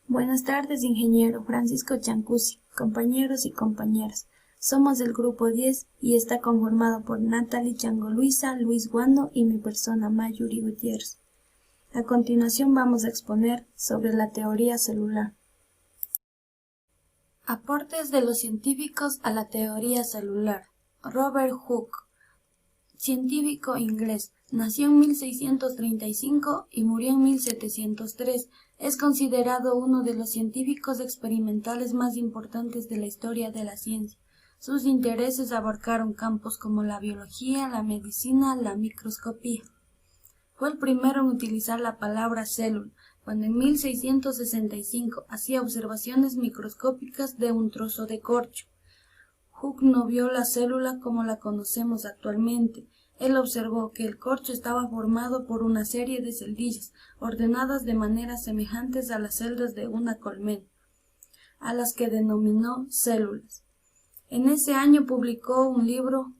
Buenas tardes, ingeniero Francisco Chancusi, compañeros y compañeras. Somos del grupo 10 y está conformado por Natalie Chango Luisa, Luis Guando y mi persona Mayuri Gutiérrez. A continuación vamos a exponer sobre la teoría celular. Aportes de los científicos a la teoría celular. Robert Hooke, científico inglés, nació en 1635 y murió en 1703. Es considerado uno de los científicos experimentales más importantes de la historia de la ciencia. Sus intereses abarcaron campos como la biología, la medicina, la microscopía. Fue el primero en utilizar la palabra célula, cuando en 1665 hacía observaciones microscópicas de un trozo de corcho. Hooke no vio la célula como la conocemos actualmente. Él observó que el corcho estaba formado por una serie de celdillas, ordenadas de manera semejantes a las celdas de una colmena, a las que denominó células. En ese año publicó un libro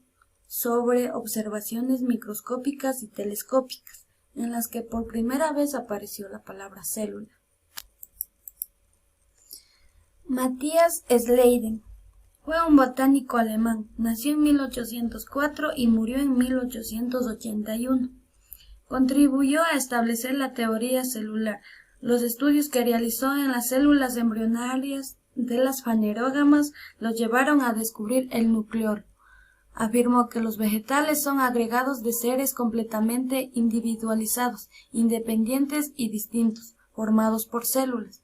sobre observaciones microscópicas y telescópicas, en las que por primera vez apareció la palabra célula. Matthias Schleiden fue un botánico alemán. Nació en 1804 y murió en 1881. Contribuyó a establecer la teoría celular. Los estudios que realizó en las células embrionarias de las fanerógamas los llevaron a descubrir el nucleolo. Afirmó que los vegetales son agregados de seres completamente individualizados, independientes y distintos, formados por células.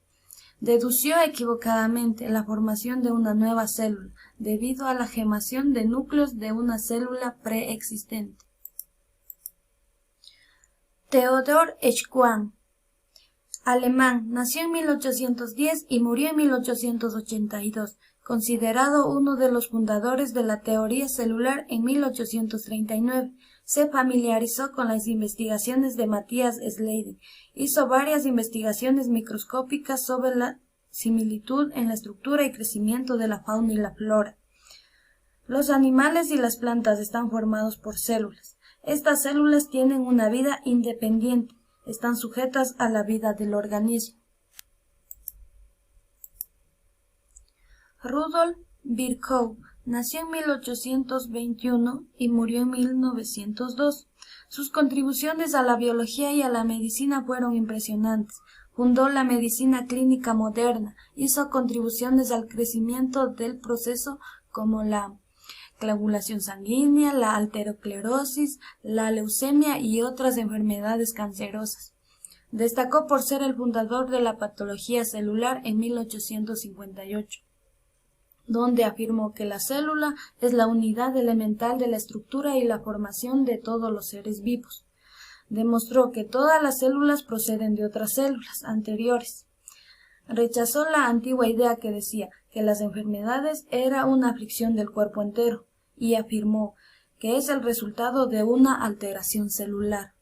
Dedució equivocadamente la formación de una nueva célula, debido a la gemación de núcleos de una célula preexistente. Theodor Schwann, alemán, nació en 1810 y murió en 1882, considerado uno de los fundadores de la teoría celular en 1839. Se familiarizó con las investigaciones de Matthias Schleiden. Hizo varias investigaciones microscópicas sobre la similitud en la estructura y crecimiento de la fauna y la flora. Los animales y las plantas están formados por células. Estas células tienen una vida independiente, están sujetas a la vida del organismo. Rudolf Virchow nació en 1821 y murió en 1902. Sus contribuciones a la biología y a la medicina fueron impresionantes. Fundó la medicina clínica moderna, hizo contribuciones al crecimiento del proceso como la coagulación sanguínea, la aterosclerosis, la leucemia y otras enfermedades cancerosas. Destacó por ser el fundador de la patología celular en 1858. Donde afirmó que la célula es la unidad elemental de la estructura y la formación de todos los seres vivos. Demostró que todas las células proceden de otras células anteriores. Rechazó la antigua idea que decía que las enfermedades era una aflicción del cuerpo entero y afirmó que es el resultado de una alteración celular.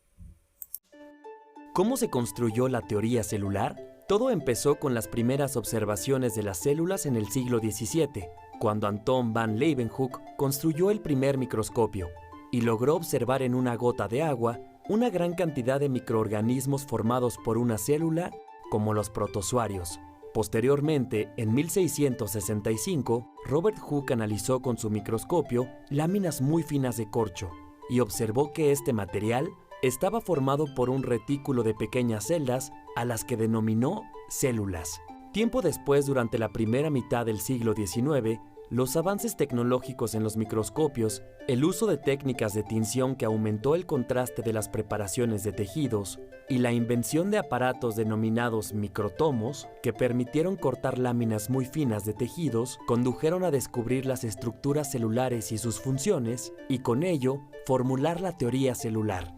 ¿Cómo se construyó la teoría celular? Todo empezó con las primeras observaciones de las células en el siglo XVII, cuando Anton van Leeuwenhoek construyó el primer microscopio y logró observar en una gota de agua una gran cantidad de microorganismos formados por una célula, como los protozoarios. Posteriormente, en 1665, Robert Hooke analizó con su microscopio láminas muy finas de corcho y observó que este material estaba formado por un retículo de pequeñas celdas a las que denominó células. Tiempo después, durante la primera mitad del siglo XIX, los avances tecnológicos en los microscopios, el uso de técnicas de tinción que aumentó el contraste de las preparaciones de tejidos y la invención de aparatos denominados microtomos que permitieron cortar láminas muy finas de tejidos, condujeron a descubrir las estructuras celulares y sus funciones y con ello formular la teoría celular.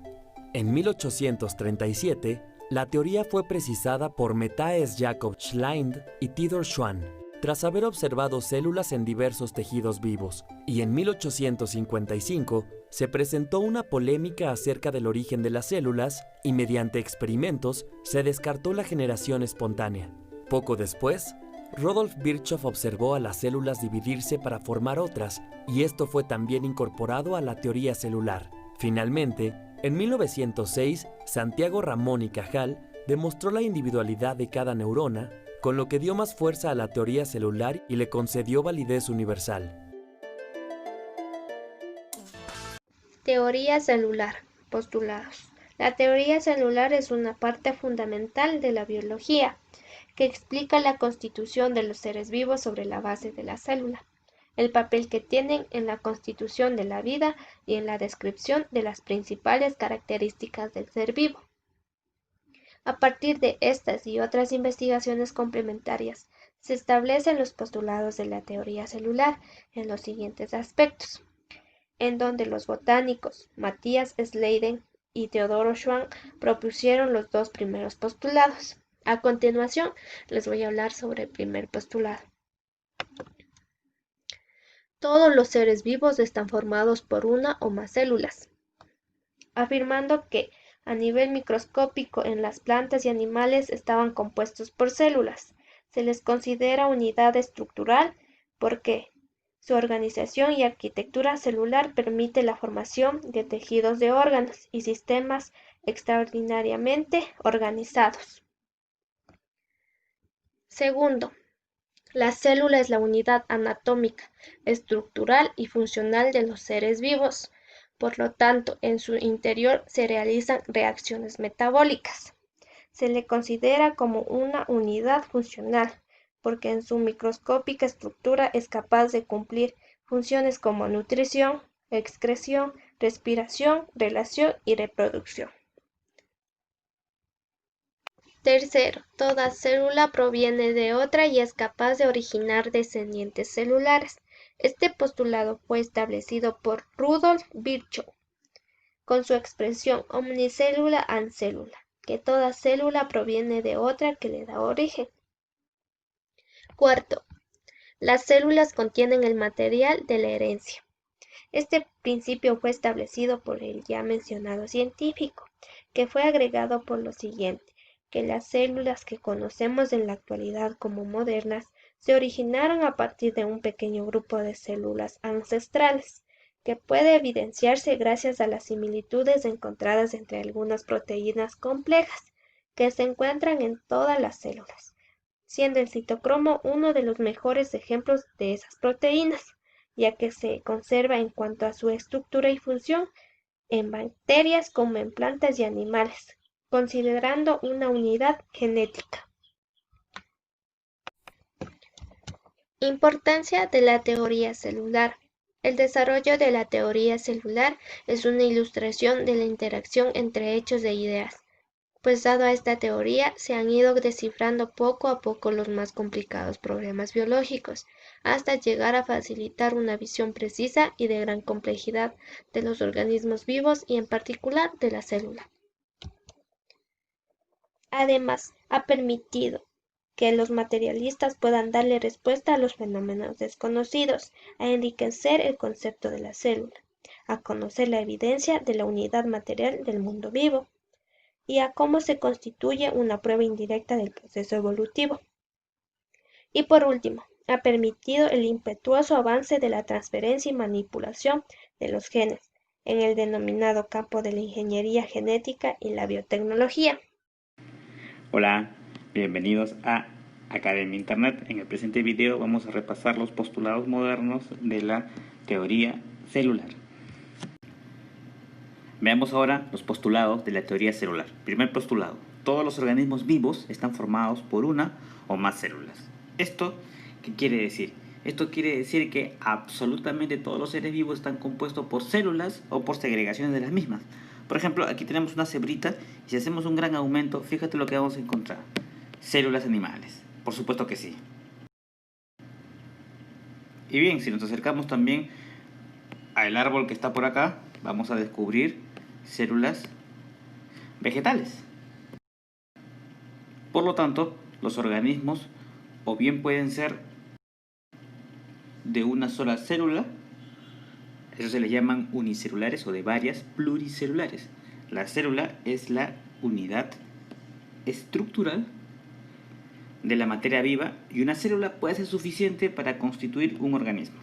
En 1837, la teoría fue precisada por Matthias Jakob Schleiden y Theodor Schwann, tras haber observado células en diversos tejidos vivos, y en 1855 se presentó una polémica acerca del origen de las células y mediante experimentos se descartó la generación espontánea. Poco después, Rudolf Virchow observó a las células dividirse para formar otras, y esto fue también incorporado a la teoría celular. Finalmente, en 1906, Santiago Ramón y Cajal demostró la individualidad de cada neurona con lo que dio más fuerza a la teoría celular y le concedió validez universal. Teoría celular. Postulados. La teoría celular es una parte fundamental de la biología, que explica la constitución de los seres vivos sobre la base de la célula, el papel que tienen en la constitución de la vida y en la descripción de las principales características del ser vivo. A partir de estas y otras investigaciones complementarias, se establecen los postulados de la teoría celular en los siguientes aspectos, en donde los botánicos Matthias Schleiden y Theodor Schwann propusieron los dos primeros postulados. A continuación, les voy a hablar sobre el primer postulado. Todos los seres vivos están formados por una o más células, afirmando que a nivel microscópico en las plantas y animales estaban compuestos por células. Se les considera unidad estructural porque su organización y arquitectura celular permite la formación de tejidos de órganos y sistemas extraordinariamente organizados. Segundo, la célula es la unidad anatómica, estructural y funcional de los seres vivos. Por lo tanto, en su interior se realizan reacciones metabólicas. Se le considera como una unidad funcional, porque en su microscópica estructura es capaz de cumplir funciones como nutrición, excreción, respiración, relación y reproducción. Tercero, toda célula proviene de otra y es capaz de originar descendientes celulares. Este postulado fue establecido por Rudolf Virchow con su expresión omnicélula an célula, que toda célula proviene de otra que le da origen. Cuarto, las células contienen el material de la herencia. Este principio fue establecido por el ya mencionado científico, que fue agregado por lo siguiente, que las células que conocemos en la actualidad como modernas se originaron a partir de un pequeño grupo de células ancestrales, que puede evidenciarse gracias a las similitudes encontradas entre algunas proteínas complejas que se encuentran en todas las células, siendo el citocromo uno de los mejores ejemplos de esas proteínas, ya que se conserva en cuanto a su estructura y función en bacterias como en plantas y animales, considerando una unidad genética. Importancia de la teoría celular. El desarrollo de la teoría celular es una ilustración de la interacción entre hechos e ideas, pues dado a esta teoría se han ido descifrando poco a poco los más complicados problemas biológicos, hasta llegar a facilitar una visión precisa y de gran complejidad de los organismos vivos y en particular de la célula. Además, ha permitido que los materialistas puedan darle respuesta a los fenómenos desconocidos, a enriquecer el concepto de la célula, a conocer la evidencia de la unidad material del mundo vivo, y a cómo se constituye una prueba indirecta del proceso evolutivo. Y por último, ha permitido el impetuoso avance de la transferencia y manipulación de los genes en el denominado campo de la ingeniería genética y la biotecnología. Hola, bienvenidos a Academia Internet. En el presente video vamos a repasar los postulados modernos de la teoría celular. Veamos ahora los postulados de la teoría celular. Primer postulado: todos los organismos vivos están formados por una o más células. ¿Esto qué quiere decir? Esto quiere decir que absolutamente todos los seres vivos están compuestos por células o por segregaciones de las mismas. Por ejemplo, aquí tenemos una cebrita y si hacemos un gran aumento, fíjate lo que vamos a encontrar. Células animales. Por supuesto que sí. Y bien, si nos acercamos también al árbol que está por acá, vamos a descubrir células vegetales. Por lo tanto, los organismos o bien pueden ser de una sola célula, eso se les llaman unicelulares, o de varias pluricelulares. La célula es la unidad estructural de la materia viva y una célula puede ser suficiente para constituir un organismo.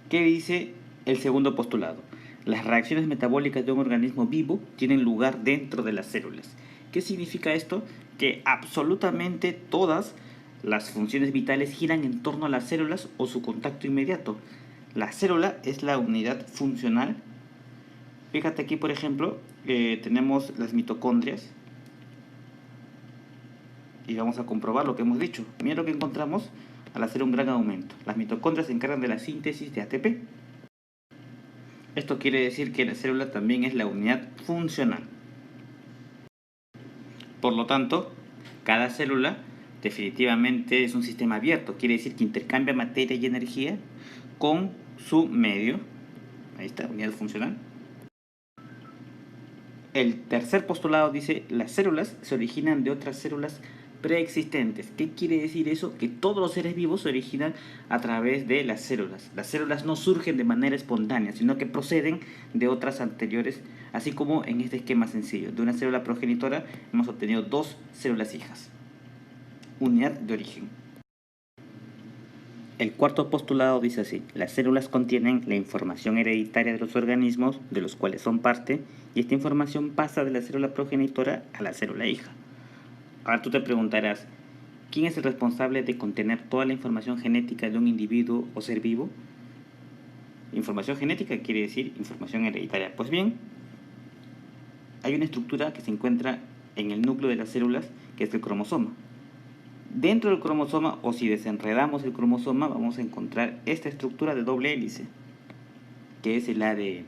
¿Qué dice el segundo postulado? Las reacciones metabólicas de un organismo vivo tienen lugar dentro de las células. ¿Qué significa esto? que absolutamente todas las funciones vitales giran en torno a las células o su contacto inmediato. La célula es la unidad funcional. Fíjate aquí, por ejemplo, tenemos las mitocondrias. Y vamos a comprobar lo que hemos dicho. Mira lo que encontramos al hacer un gran aumento. Las mitocondrias se encargan de la síntesis de ATP. Esto quiere decir que la célula también es la unidad funcional. Por lo tanto, cada célula definitivamente es un sistema abierto. Quiere decir que intercambia materia y energía con su medio. Ahí está, unidad funcional. El tercer postulado dice: las células se originan de otras células preexistentes. ¿Qué quiere decir eso? Que todos los seres vivos se originan a través de las células. Las células no surgen de manera espontánea, sino que proceden de otras anteriores, así como en este esquema sencillo. De una célula progenitora hemos obtenido dos células hijas. Unidad de origen. El cuarto postulado dice así: las células contienen la información hereditaria de los organismos de los cuales son parte, y esta información pasa de la célula progenitora a la célula hija. Ahora tú te preguntarás, ¿quién es el responsable de contener toda la información genética de un individuo o ser vivo? Información genética quiere decir información hereditaria. Pues bien, hay una estructura que se encuentra en el núcleo de las células, que es el cromosoma. Dentro del cromosoma, o si desenredamos el cromosoma, vamos a encontrar esta estructura de doble hélice, que es el ADN.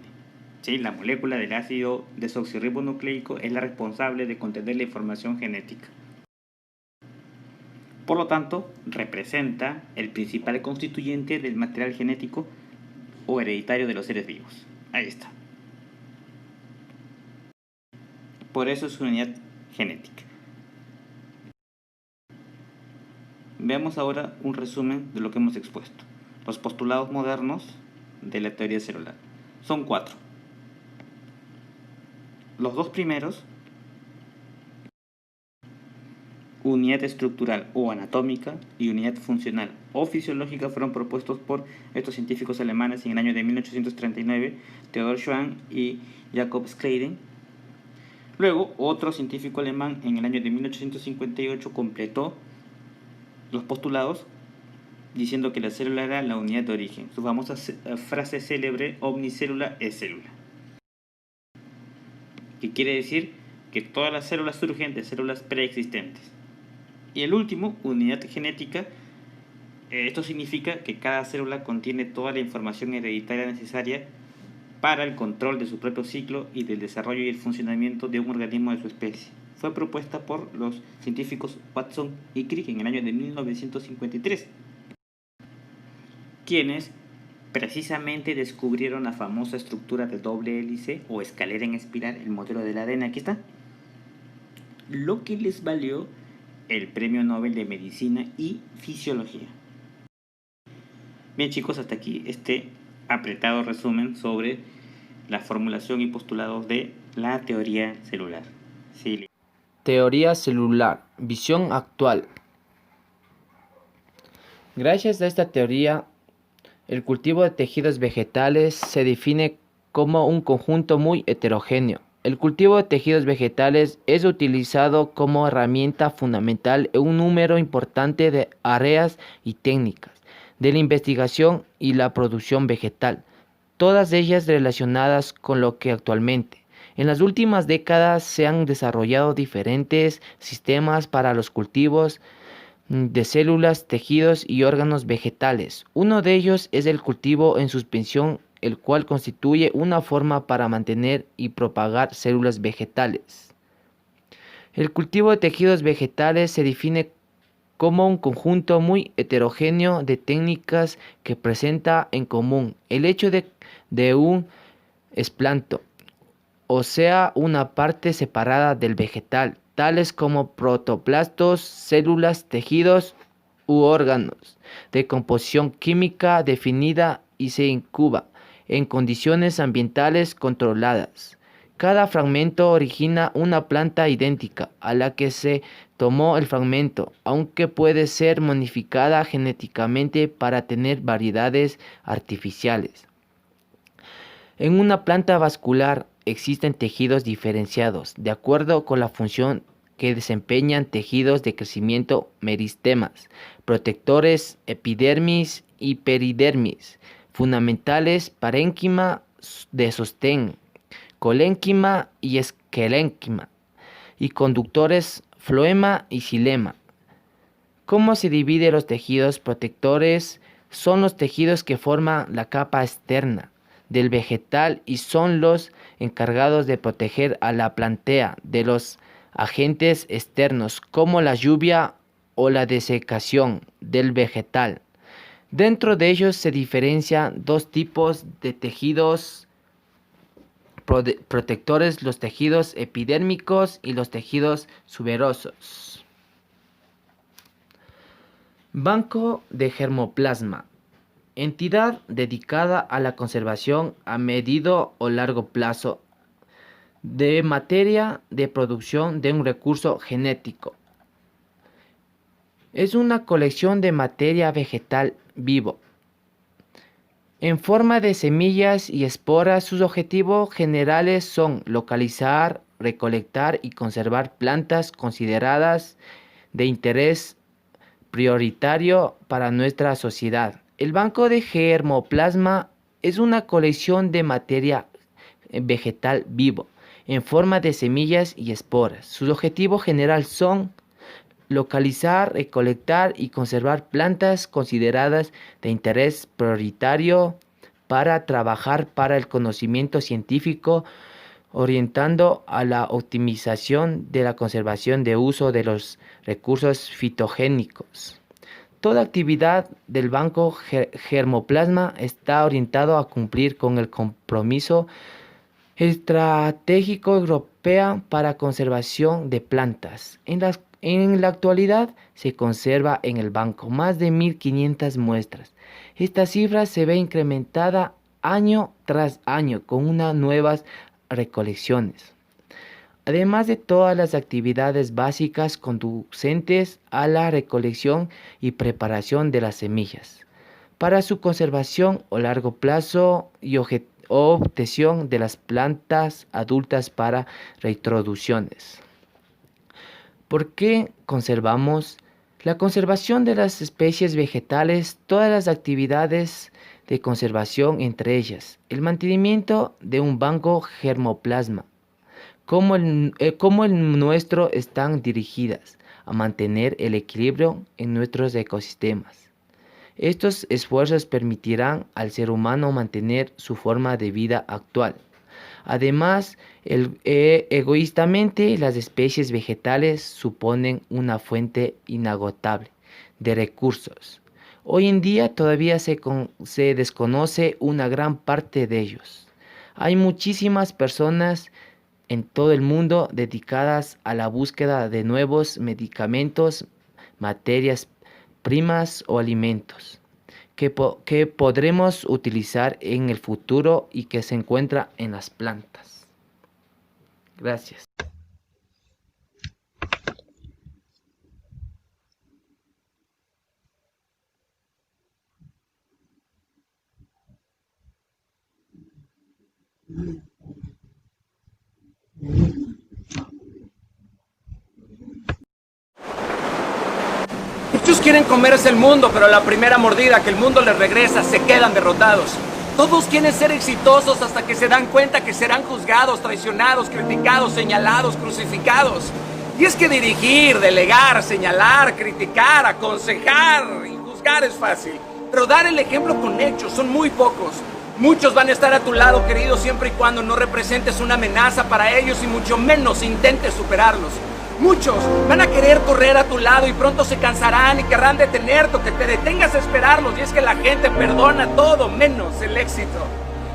¿Sí? La molécula del ácido desoxirribonucleico es la responsable de contener la información genética. Por lo tanto, representa el principal constituyente del material genético o hereditario de los seres vivos. Ahí está. Por eso es una unidad genética. Veamos ahora un resumen de lo que hemos expuesto. Los postulados modernos de la teoría celular son 4. Los dos primeros, unidad estructural o anatómica y unidad funcional o fisiológica, fueron propuestos por estos científicos alemanes en el año de 1839, Theodor Schwann y Jakob Schleiden. Luego, otro científico alemán en el año de 1858 completó los postulados diciendo que la célula era la unidad de origen. Su famosa frase célebre: omnicélula es célula. Que quiere decir que todas las células surgen de células preexistentes. Y el último, unidad genética. Esto significa que cada célula contiene toda la información hereditaria necesaria para el control de su propio ciclo y del desarrollo y el funcionamiento de un organismo de su especie. Fue propuesta por los científicos Watson y Crick en el año de 1953, quienes precisamente descubrieron la famosa estructura de doble hélice o escalera en espiral, el modelo del ADN. Aquí está. Lo que les valió el Premio Nobel de Medicina y Fisiología. Bien, chicos, hasta aquí este apretado resumen sobre la formulación y postulados de la teoría celular. Sí. Teoría celular, visión actual. Gracias a esta teoría, el cultivo de tejidos vegetales se define como un conjunto muy heterogéneo. El cultivo de tejidos vegetales es utilizado como herramienta fundamental en un número importante de áreas y técnicas de la investigación y la producción vegetal, todas ellas relacionadas con lo que actualmente. En las últimas décadas se han desarrollado diferentes sistemas para los cultivos de células, tejidos y órganos vegetales. Uno de ellos es el cultivo en suspensión, el cual constituye una forma para mantener y propagar células vegetales. El cultivo de tejidos vegetales se define como un conjunto muy heterogéneo de técnicas que presenta en común el hecho de un esplanto, o sea, una parte separada del vegetal, tales como protoplastos, células, tejidos u órganos de composición química definida y se incuba en condiciones ambientales controladas. Cada fragmento origina una planta idéntica a la que se tomó el fragmento, aunque puede ser modificada genéticamente para tener variedades artificiales. En una planta vascular existen tejidos diferenciados de acuerdo con la función que desempeñan tejidos de crecimiento, meristemas, protectores, epidermis y peridermis, fundamentales, parénquima de sostén, colénquima y esquelénquima, y conductores, floema y xilema. ¿Cómo se dividen los tejidos protectores? Son los tejidos que forman la capa externa del vegetal y son los encargados de proteger a la plantea de los agentes externos como la lluvia o la desecación del vegetal. Dentro de ellos se diferencian dos tipos de tejidos protectores, los tejidos epidérmicos y los tejidos suberosos. Banco de germoplasma. Entidad dedicada a la conservación a mediano o largo plazo de materia de producción de un recurso genético. Es una colección de materia vegetal vivo en forma de semillas y esporas. Sus objetivos generales son localizar, recolectar y conservar plantas consideradas de interés prioritario para nuestra sociedad. El banco de germoplasma es una colección de materia vegetal vivo en forma de semillas y esporas. Sus objetivos generales son localizar, recolectar y conservar plantas consideradas de interés prioritario para trabajar para el conocimiento científico, orientando a la optimización de la conservación de uso de los recursos fitogénicos. Toda actividad del banco germoplasma está orientado a cumplir con el compromiso estratégico europeo para conservación de plantas. En la actualidad se conserva en el banco más de 1.500 muestras. Esta cifra se ve incrementada año tras año con unas nuevas recolecciones, además de todas las actividades básicas conducentes a la recolección y preparación de las semillas para su conservación a largo plazo y obtención de las plantas adultas para reintroducciones. ¿Por qué conservamos? La conservación de las especies vegetales, todas las actividades de conservación, entre ellas el mantenimiento de un banco germoplasma como el nuestro, están dirigidas a mantener el equilibrio en nuestros ecosistemas. Estos esfuerzos permitirán al ser humano mantener su forma de vida actual. Además, egoístamente, las especies vegetales suponen una fuente inagotable de recursos. Hoy en día todavía se desconoce una gran parte de ellos. Hay muchísimas personas en todo el mundo dedicadas a la búsqueda de nuevos medicamentos, materias primas o alimentos que podremos utilizar en el futuro y que se encuentra en las plantas. Gracias. Muchos quieren comerse el mundo, pero a la primera mordida que el mundo les regresa, se quedan derrotados. Todos quieren ser exitosos hasta que se dan cuenta que serán juzgados, traicionados, criticados, señalados, crucificados. Y es que dirigir, delegar, señalar, criticar, aconsejar y juzgar es fácil, pero dar el ejemplo con hechos son muy pocos. Muchos van a estar a tu lado, querido, siempre y cuando no representes una amenaza para ellos y mucho menos intentes superarlos. Muchos van a querer correr a tu lado y pronto se cansarán y querrán detenerte o que te detengas a esperarlos. Y es que la gente perdona todo menos el éxito.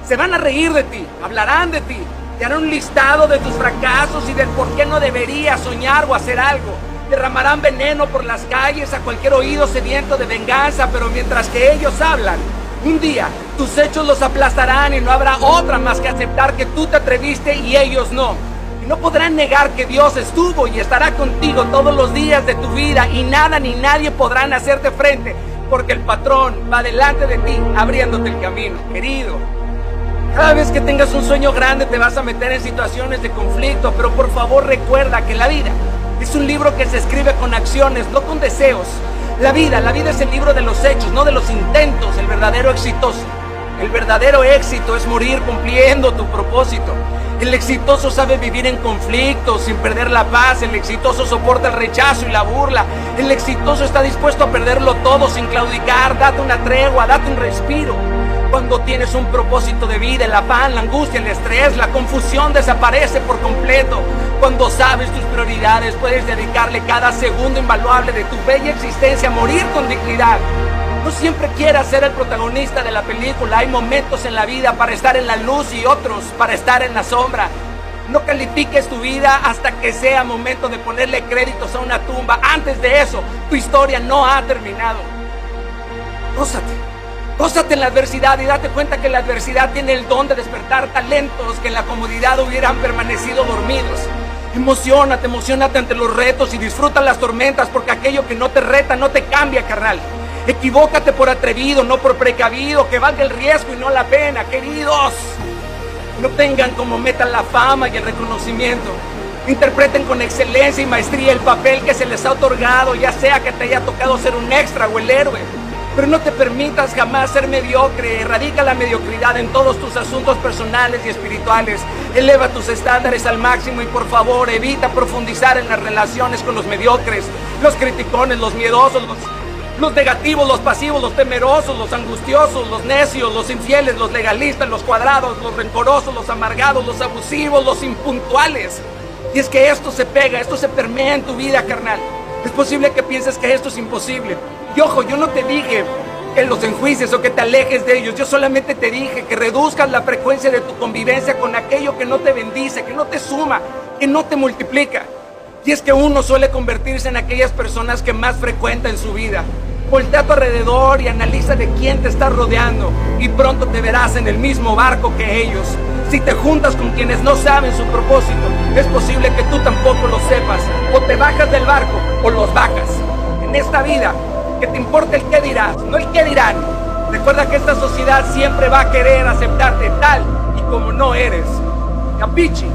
Se van a reír de ti, hablarán de ti, te harán un listado de tus fracasos y del por qué no deberías soñar o hacer algo. Derramarán veneno por las calles a cualquier oído sediento de venganza, pero mientras que ellos hablan, un día tus hechos los aplastarán y no habrá otra más que aceptar que tú te atreviste y ellos no. No podrán negar que Dios estuvo y estará contigo todos los días de tu vida y nada ni nadie podrán hacerte frente porque el patrón va delante de ti abriéndote el camino. Querido, cada vez que tengas un sueño grande te vas a meter en situaciones de conflicto, pero por favor recuerda que la vida Es un libro que se escribe con acciones, no con deseos. La vida es el libro de los hechos, no de los intentos. El verdadero éxito es morir cumpliendo tu propósito. El exitoso sabe vivir en conflictos sin perder la paz. El exitoso soporta el rechazo y la burla. El exitoso está dispuesto a perderlo todo sin claudicar. Date una tregua, date un respiro. Cuando tienes un propósito de vida, el afán, la angustia, el estrés, la confusión desaparece por completo. Cuando sabes tus prioridades, puedes dedicarle cada segundo invaluable de tu bella existencia a morir con dignidad. No siempre quieras ser el protagonista de la película. Hay momentos en la vida para estar en la luz y otros para estar en la sombra. No califiques tu vida hasta que sea momento de ponerle créditos a una tumba. Antes de eso, tu historia no ha terminado. Gózate en la adversidad y date cuenta que la adversidad tiene el don de despertar talentos que en la comodidad hubieran permanecido dormidos. Emociónate ante los retos y disfruta las tormentas, porque aquello que no te reta no te cambia, carnal. Equivócate por atrevido, no por precavido, que valga el riesgo y no la pena, queridos. No tengan como meta la fama y el reconocimiento. Interpreten con excelencia y maestría el papel que se les ha otorgado, ya sea que te haya tocado ser un extra o el héroe. Pero no te permitas jamás ser mediocre. Erradica la mediocridad en todos tus asuntos personales y espirituales. Eleva tus estándares al máximo y por favor evita profundizar en las relaciones con los mediocres, los criticones, los miedosos, los negativos, los pasivos, los temerosos, los angustiosos, los necios, los infieles, los legalistas, los cuadrados, los rencorosos, los amargados, los abusivos, los impuntuales. Y es que esto se pega, esto se permea en tu vida, carnal. Es posible que pienses que esto es imposible. Y ojo, yo no te dije que los enjuicies o que te alejes de ellos. Yo solamente te dije que reduzcas la frecuencia de tu convivencia con aquello que no te bendice, que no te suma, que no te multiplica. Y es que uno suele convertirse en aquellas personas que más frecuenta en su vida. Voltea a tu alrededor y analiza de quién te estás rodeando y pronto te verás en el mismo barco que ellos. Si te juntas con quienes no saben su propósito, es posible que tú tampoco lo sepas. O te bajas del barco o los bajas. En esta vida, que te importa el qué dirás, no el qué dirán. Recuerda que esta sociedad siempre va a querer aceptarte tal y como no eres. Capichi.